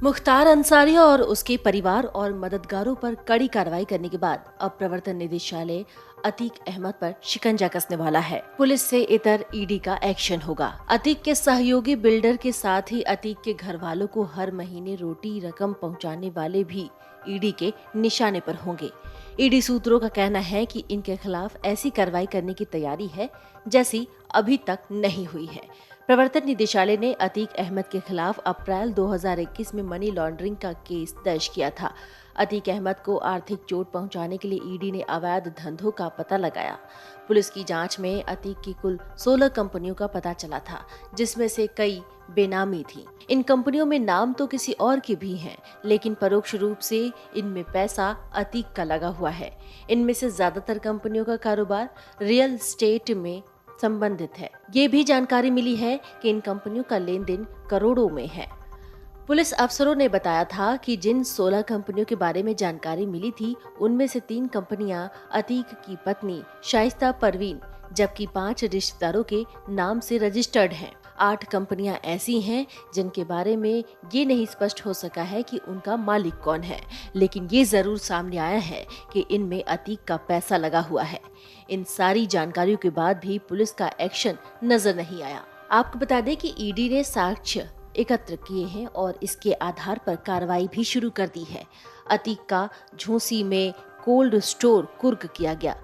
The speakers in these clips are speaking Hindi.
मुख्तार अंसारी और उसके परिवार और मददगारों पर कड़ी कार्रवाई करने के बाद अब प्रवर्तन निदेशालय अतीक अहमद पर शिकंजा कसने वाला है। पुलिस से इतर ईडी का एक्शन होगा। अतीक के सहयोगी बिल्डर के साथ ही अतीक के घर वालों को हर महीने रोटी रकम पहुंचाने वाले भी ईडी के निशाने पर होंगे। ईडी सूत्रों का कहना है कि इनके खिलाफ ऐसी कार्रवाई करने की तैयारी है जैसी अभी तक नहीं हुई है। प्रवर्तन निदेशालय ने अतीक अहमद के खिलाफ अप्रैल 2021 में मनी लॉन्ड्रिंग का केस दर्ज किया था। अतीक अहमद को आर्थिक चोट पहुंचाने के लिए ईडी ने अवैध धंधों का पता लगाया। पुलिस की जांच में अतीक की कुल 16 कंपनियों का पता चला था, जिसमें से कई बेनामी थी। इन कंपनियों में नाम तो किसी और के भी हैं, लेकिन परोक्ष रूप से इनमें पैसा अतीक का लगा हुआ है। इनमें से ज्यादातर कंपनियों का कारोबार रियल एस्टेट में संबंधित है। ये भी जानकारी मिली है कि इन कंपनियों का लेन देन करोड़ों में है। पुलिस अफसरों ने बताया था कि जिन 16 कंपनियों के बारे में जानकारी मिली थी, उनमें से 3 कंपनियां अतीक की पत्नी शाइस्ता परवीन, जबकि 5 रिश्तेदारों के नाम से रजिस्टर्ड हैं। 8 कंपनियां ऐसी हैं जिनके बारे में ये नहीं स्पष्ट हो सका है कि उनका मालिक कौन है, लेकिन ये जरूर सामने आया है कि इनमें अतीक का पैसा लगा हुआ है। इन सारी जानकारियों के बाद भी पुलिस का एक्शन नजर नहीं आया। आपको बता दें कि ईडी ने साक्ष्य एकत्र किए हैं और इसके आधार पर कार्रवाई भी शुरू कर दी है। अतीक का झोसी में कोल्ड स्टोर कुर्क किया गया।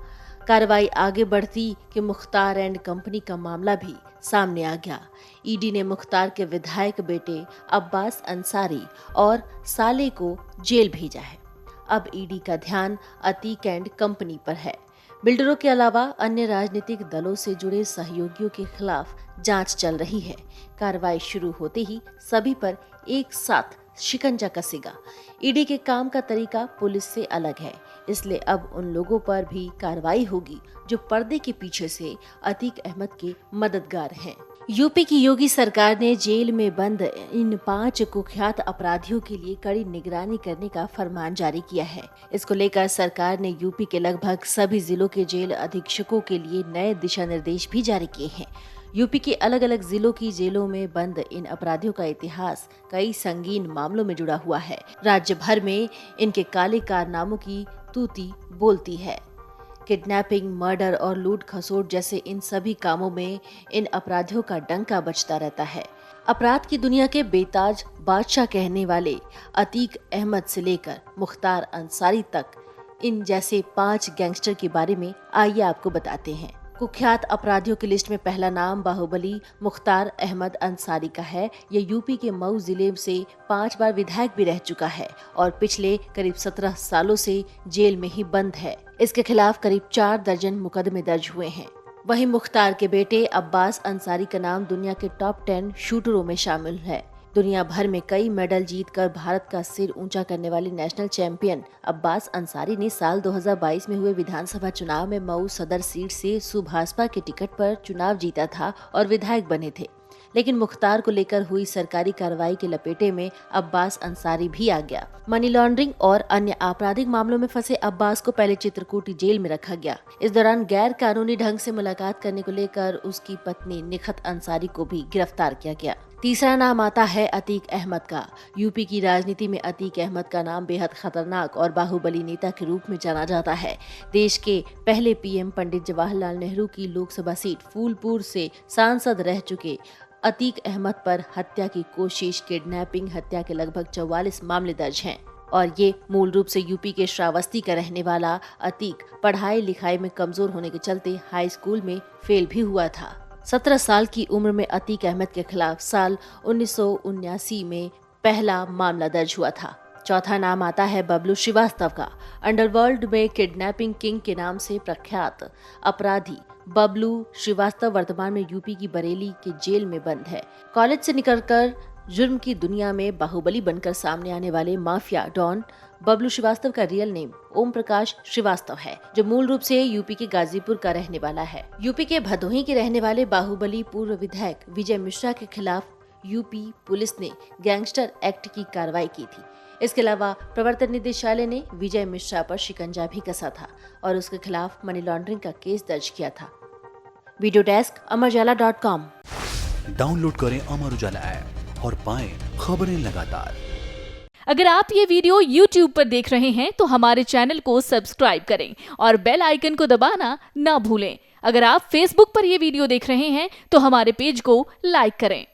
कार्रवाई आगे बढ़ती कि मुख्तार एंड कंपनी का मामला भी सामने आ गया। ईडी ने मुख्तार के विधायक बेटे अब्बास अंसारी और साले को जेल भेजा है। अब ईडी का ध्यान अतीक एंड कंपनी पर है। बिल्डरों के अलावा अन्य राजनीतिक दलों से जुड़े सहयोगियों के खिलाफ जांच चल रही है। कार्रवाई शुरू होते ही सभी पर एक साथ शिकंजा कसेगा। ईडी के काम का तरीका पुलिस से अलग है, इसलिए अब उन लोगों पर भी कार्रवाई होगी जो पर्दे के पीछे से अतीक अहमद के मददगार हैं। यूपी की योगी सरकार ने जेल में बंद इन 5 कुख्यात अपराधियों के लिए कड़ी निगरानी करने का फरमान जारी किया है। इसको लेकर सरकार ने यूपी के लगभग सभी जिलों के जेल अधीक्षकों के लिए नए दिशा निर्देश भी जारी किए हैं। यूपी के अलग अलग जिलों की जेलों में बंद इन अपराधियों का इतिहास कई संगीन मामलों में जुड़ा हुआ है। राज्य भर में इनके काले कारनामों की तूती बोलती है। किडनैपिंग, मर्डर और लूट खसोट जैसे इन सभी कामों में इन अपराधियों का डंका बजता रहता है। अपराध की दुनिया के बेताज बादशाह कहने वाले अतीक अहमद से लेकर मुख्तार अंसारी तक इन जैसे 5 गैंगस्टर के बारे में आइए आपको बताते हैं। कुख्यात अपराधियों की लिस्ट में पहला नाम बाहुबली मुख्तार अहमद अंसारी का है। ये यूपी के मऊ जिले से 5 बार विधायक भी रह चुका है और पिछले करीब 17 सालों से जेल में ही बंद है। इसके खिलाफ करीब 4 दर्जन मुकदमे दर्ज हुए हैं। वहीं मुख्तार के बेटे अब्बास अंसारी का नाम दुनिया के टॉप 10 शूटरों में शामिल है। दुनिया भर में कई मेडल जीतकर भारत का सिर ऊंचा करने वाले नेशनल चैंपियन अब्बास अंसारी ने साल 2022 में हुए विधानसभा चुनाव में मऊ सदर सीट से सुभाषपा के टिकट पर चुनाव जीता था और विधायक बने थे। लेकिन मुख्तार को लेकर हुई सरकारी कार्रवाई के लपेटे में अब्बास अंसारी भी आ गया। मनी लॉन्ड्रिंग और अन्य आपराधिक मामलों में फंसे अब्बास को पहले चित्रकूट जेल में रखा गया। इस दौरान गैर कानूनी ढंग से मुलाकात करने को लेकर उसकी पत्नी निखत अंसारी को भी गिरफ्तार किया गया। तीसरा नाम आता है अतीक अहमद का। यूपी की राजनीति में अतीक अहमद का नाम बेहद खतरनाक और बाहुबली नेता के रूप में जाना जाता है। देश के पहले पीएम पंडित जवाहरलाल नेहरू की लोकसभा सीट फूलपुर से सांसद रह चुके अतीक अहमद पर हत्या की कोशिश, किडनैपिंग, हत्या के लगभग 44 मामले दर्ज हैं। और ये मूल रूप से यूपी के श्रावस्ती का रहने वाला अतीक पढ़ाई लिखाई में कमजोर होने के चलते हाई स्कूल में फेल भी हुआ था। 17 साल की उम्र में अतीक अहमद के खिलाफ साल 1979 में पहला मामला दर्ज हुआ था। चौथा नाम आता है बबलू श्रीवास्तव का। अंडरवर्ल्ड में किडनैपिंग किंग के नाम से प्रख्यात अपराधी बबलू श्रीवास्तव वर्तमान में यूपी की बरेली के जेल में बंद है। कॉलेज से निकलकर जुर्म की दुनिया में बाहुबली बनकर सामने आने वाले माफिया डॉन बबलू श्रीवास्तव का रियल नेम ओम प्रकाश श्रीवास्तव है, जो मूल रूप से यूपी के गाजीपुर का रहने वाला है। यूपी के भदोही के रहने वाले बाहुबली पूर्व विधायक विजय मिश्रा के खिलाफ यूपी पुलिस ने गैंगस्टर एक्ट की कार्रवाई की थी। इसके अलावा प्रवर्तन निदेशालय ने विजय मिश्रा पर शिकंजा भी कसा था और उसके खिलाफ मनी लॉन्ड्रिंग का केस दर्ज किया था। Video desk amarujala.com। डाउनलोड करें अमर उजाला ऐप और पाएं खबरें लगातार। अगर आप ये वीडियो YouTube पर देख रहे हैं तो हमारे चैनल को सब्सक्राइब करें और बेल आइकन को दबाना ना भूलें। अगर आप Facebook पर ये वीडियो देख रहे हैं तो हमारे पेज को लाइक करें।